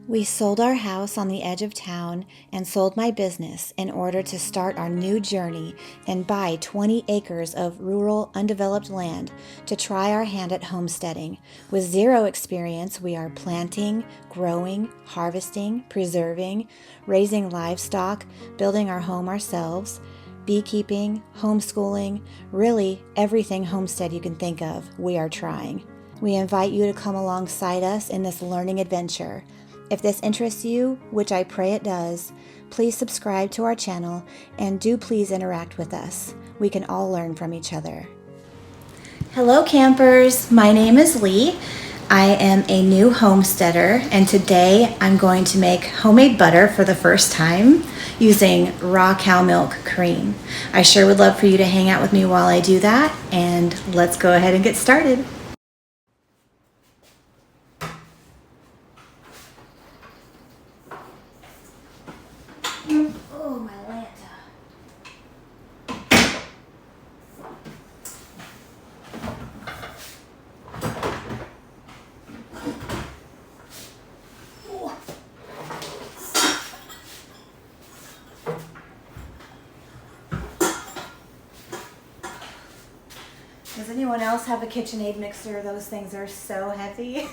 We sold our house on the edge of town and sold my business in order to start our new journey and buy 20 acres of rural, undeveloped land to try our hand at homesteading. With zero experience, we are planting, growing, harvesting, preserving, raising livestock, building our home ourselves, beekeeping, homeschooling, really everything homestead you can think of, we are trying. We invite you to come alongside us in this learning adventure. If this interests you, which I pray it does, please subscribe to our channel and do please interact with us. We can all learn from each other. Hello campers, my name is Lee. I am a new homesteader and today I'm going to make homemade butter for the first time using raw cow milk cream. I sure would love for you to hang out with me while I do that, and let's go ahead and get started. Oh, my Lanta. Oh. Does anyone else have a KitchenAid mixer? Those things are so heavy.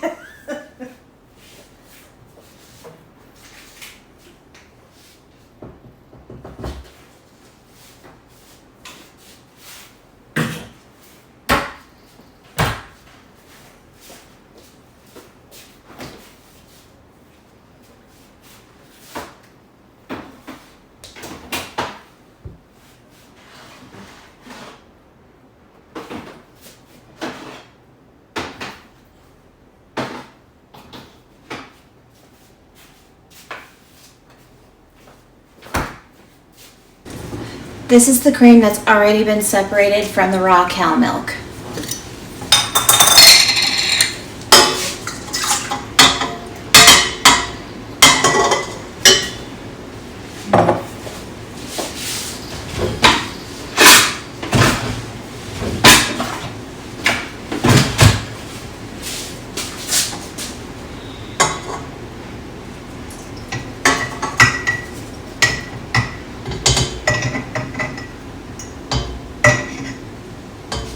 This is the cream that's already been separated from the raw cow milk.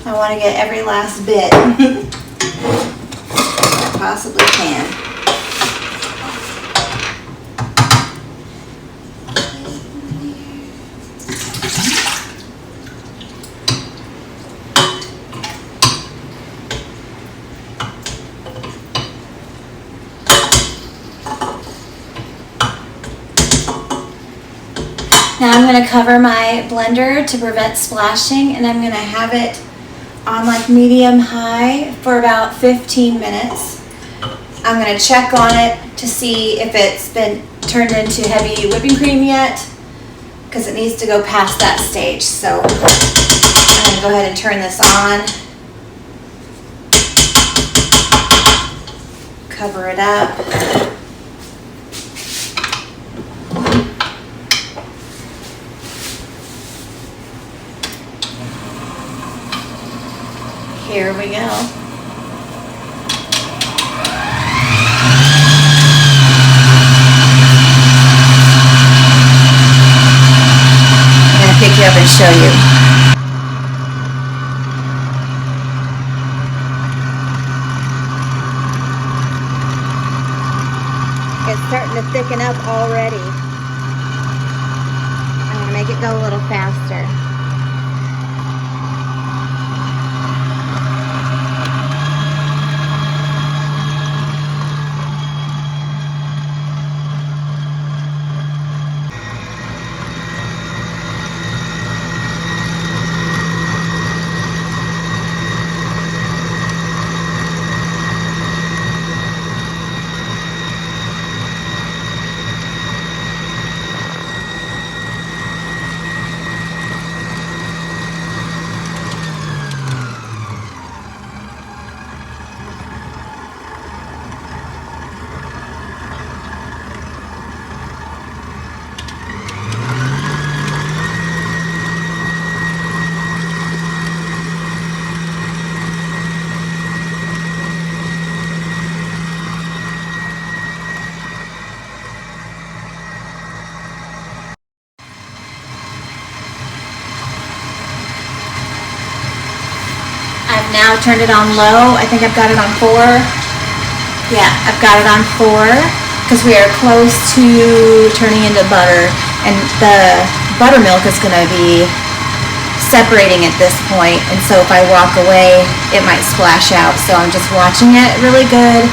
I want to get every last bit I possibly can. Now I'm going to cover my blender to prevent splashing, and I'm going to have it on like medium high for about 15 minutes. I'm going to check on it to see if it's been turned into heavy whipping cream yet, because it needs to go past that stage. So I'm going to go ahead and turn this on, cover it up. Here we go. I'm going to pick you up and show you. It's starting to thicken up already. I'm going to make it go a little faster. now turned it on low. I think I've got it on 4. Yeah, I've got it on 4 because we are close to turning into butter, and the buttermilk is going to be separating at this point, and so if I walk away it might splash out, so I'm just watching it really good,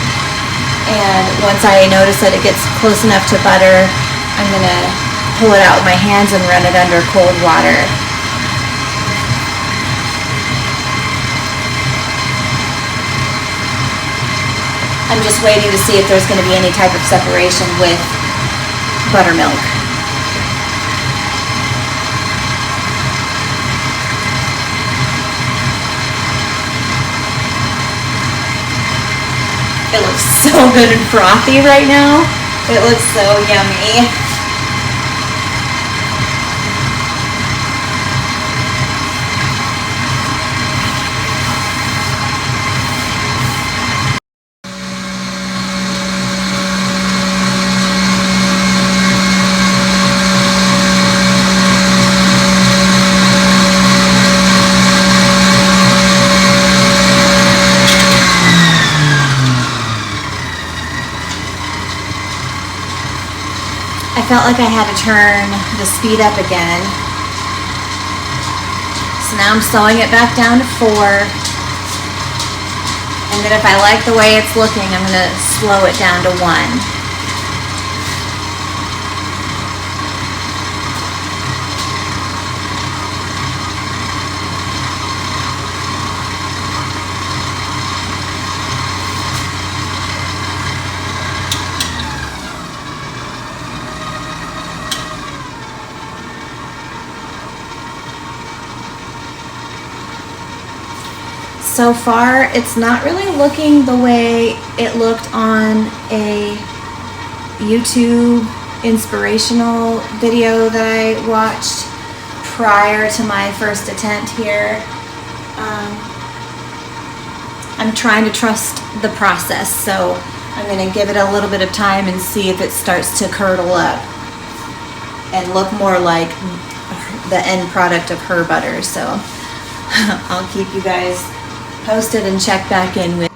and once I notice that it gets close enough to butter, I'm going to pull it out with my hands and run it under cold water. I'm just waiting to see if there's going to be any type of separation with buttermilk. It looks so good and frothy right now. It looks so yummy. I felt like I had to turn the speed up again. So now I'm slowing it back down to 4. And then if I like the way it's looking, I'm going to slow it down to 1. So far, it's not really looking the way it looked on a YouTube inspirational video that I watched prior to my first attempt here. I'm trying to trust the process, so I'm going to give it a little bit of time and see if it starts to curdle up and look more like the end product of her butter. So I'll keep you guys posted and check back in with.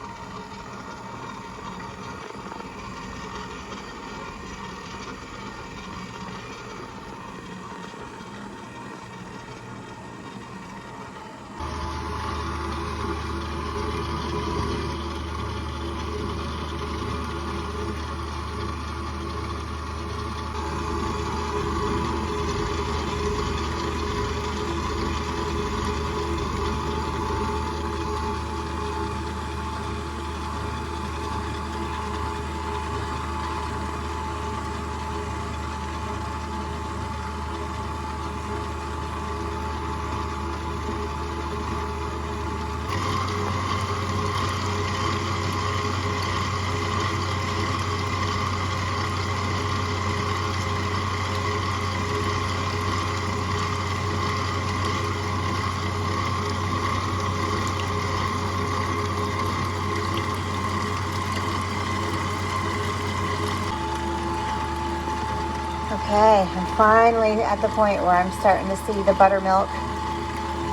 Okay, I'm finally at the point where I'm starting to see the buttermilk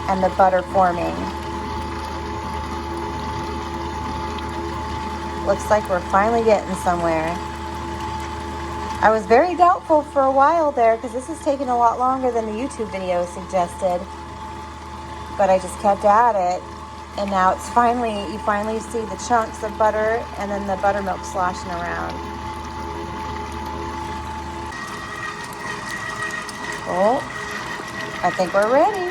and the butter forming. Looks like we're finally getting somewhere. I was very doubtful for a while there because this is taking a lot longer than the YouTube video suggested. But I just kept at it, and now it's finally, you finally see the chunks of butter and then the buttermilk sloshing around. Oh, I think we're ready.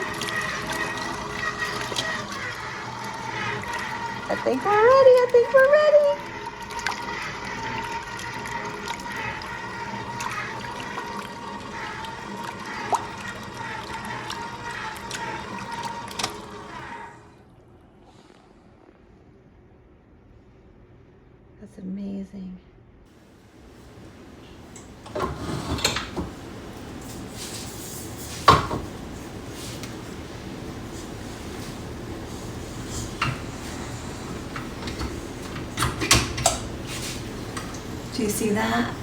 I think we're ready. I think we're ready. That's amazing. Do you see that?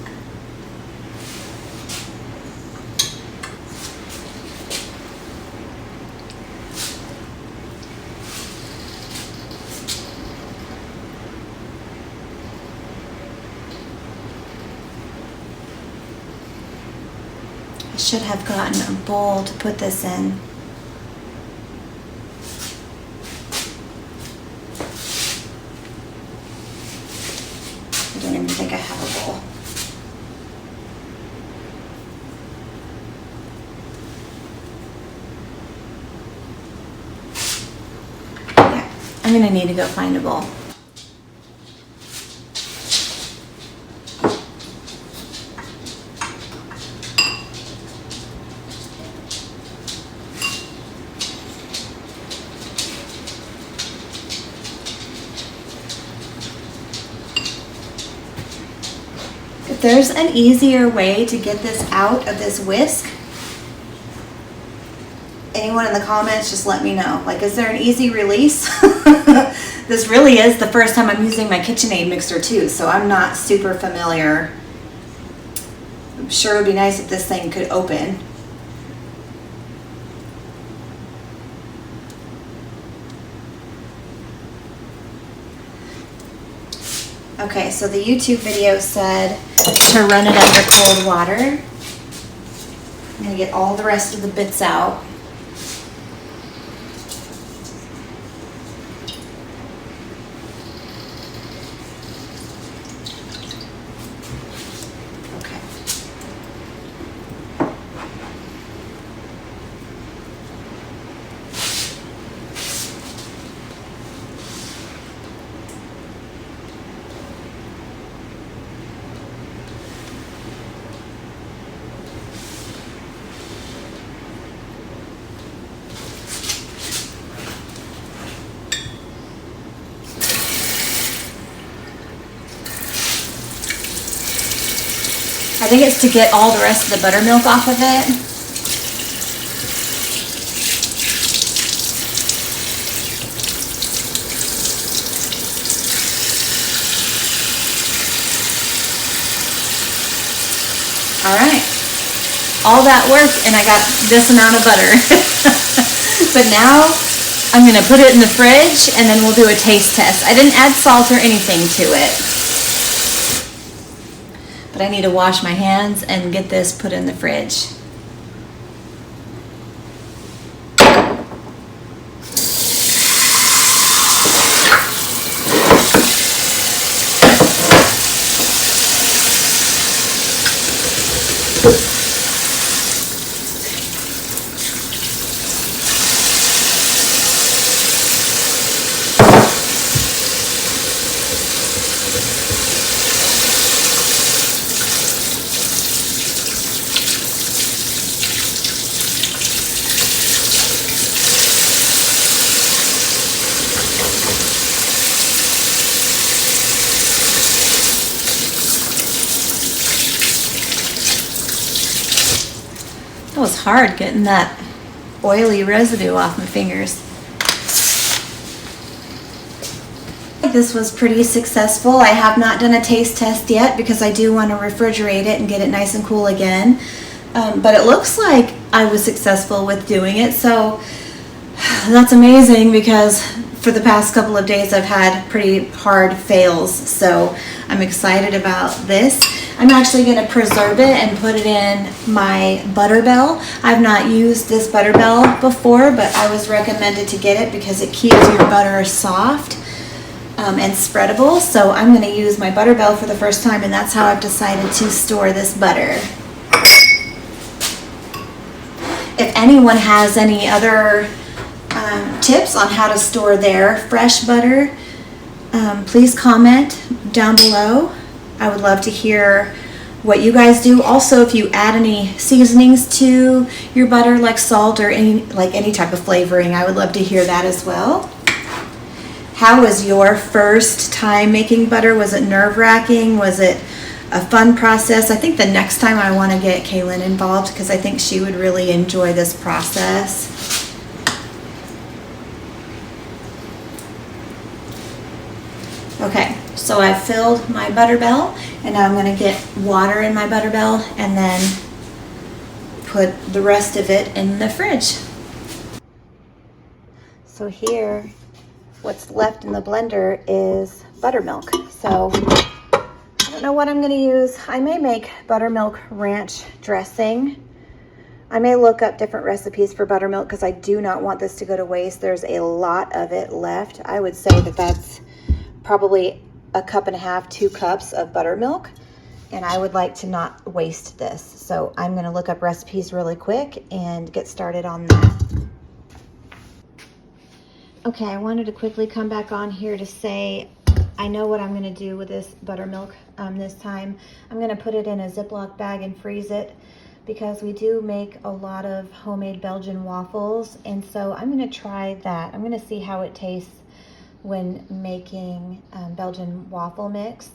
should have gotten a bowl to put this in. I don't even think I have a bowl. Yeah, I'm gonna need to go find a bowl. If there's an easier way to get this out of this whisk, anyone in the comments, just let me know. Like, is there an easy release? This really is the first time I'm using my KitchenAid mixer too, so I'm not super familiar. I'm sure it would be nice if this thing could open. Okay, so the YouTube video said to run it under cold water. I'm gonna get all the rest of the bits out. Okay. I think it's to get all the rest of the buttermilk off of it. All right, all that work and I got this amount of butter. But now I'm gonna put it in the fridge and then we'll do a taste test. I didn't add salt or anything to it. But I need to wash my hands and get this put in the fridge. It was hard getting that oily residue off my fingers. This was pretty successful. I have not done a taste test yet because I do want to refrigerate it and get it nice and cool again. But it looks like I was successful with doing it, so that's amazing because for the past couple of days I've had pretty hard fails, so I'm excited about this. I'm actually going to preserve it and put it in my butter bell. I've not used this butter bell before, but I was recommended to get it because it keeps your butter soft and spreadable. So I'm going to use my butter bell for the first time, and that's how I've decided to store this butter. If anyone has any other tips on how to store their fresh butter, please comment down below. I would love to hear what you guys do. Also, if you add any seasonings to your butter, like salt or any type of flavoring, I would love to hear that as well. How was your first time making butter? Was it nerve-wracking? Was it a fun process? I think the next time I want to get Kaylin involved because I think she would really enjoy this process. Okay, so I've filled my butter bell, and now I'm going to get water in my butter bell and then put the rest of it in the fridge. So here, what's left in the blender is buttermilk. So I don't know what I'm going to use. I may make buttermilk ranch dressing. I may look up different recipes for buttermilk because I do not want this to go to waste. There's a lot of it left. I would say that that's probably a cup and a half, 2 cups of buttermilk. And I would like to not waste this. So I'm going to look up recipes really quick and get started on that. Okay, I wanted to quickly come back on here to say I know what I'm going to do with this buttermilk this time. I'm going to put it in a Ziploc bag and freeze it because we do make a lot of homemade Belgian waffles. And so I'm going to try that. I'm going to see how it tastes when making Belgian waffle mix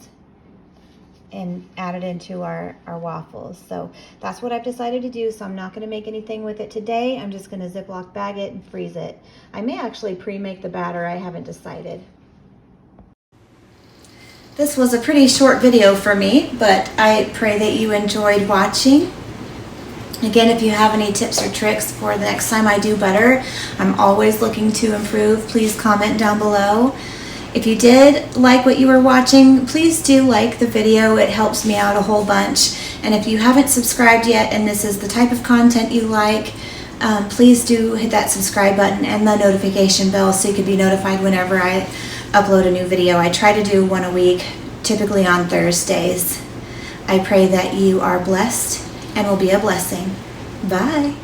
and add it into our waffles. So that's what I've decided to do. So I'm not going to make anything with it today. I'm just going to Ziploc bag it and freeze it. I may actually pre-make the batter. I haven't decided. This was a pretty short video for me, but I pray that you enjoyed watching. Again, if you have any tips or tricks for the next time I do butter, I'm always looking to improve. Please comment down below. If you did like what you were watching, please do like the video. It helps me out a whole bunch. And if you haven't subscribed yet and this is the type of content you like, please do hit that subscribe button and the notification bell so you can be notified whenever I upload a new video. I try to do one a week, typically on Thursdays. I pray that you are blessed and will be a blessing. Bye.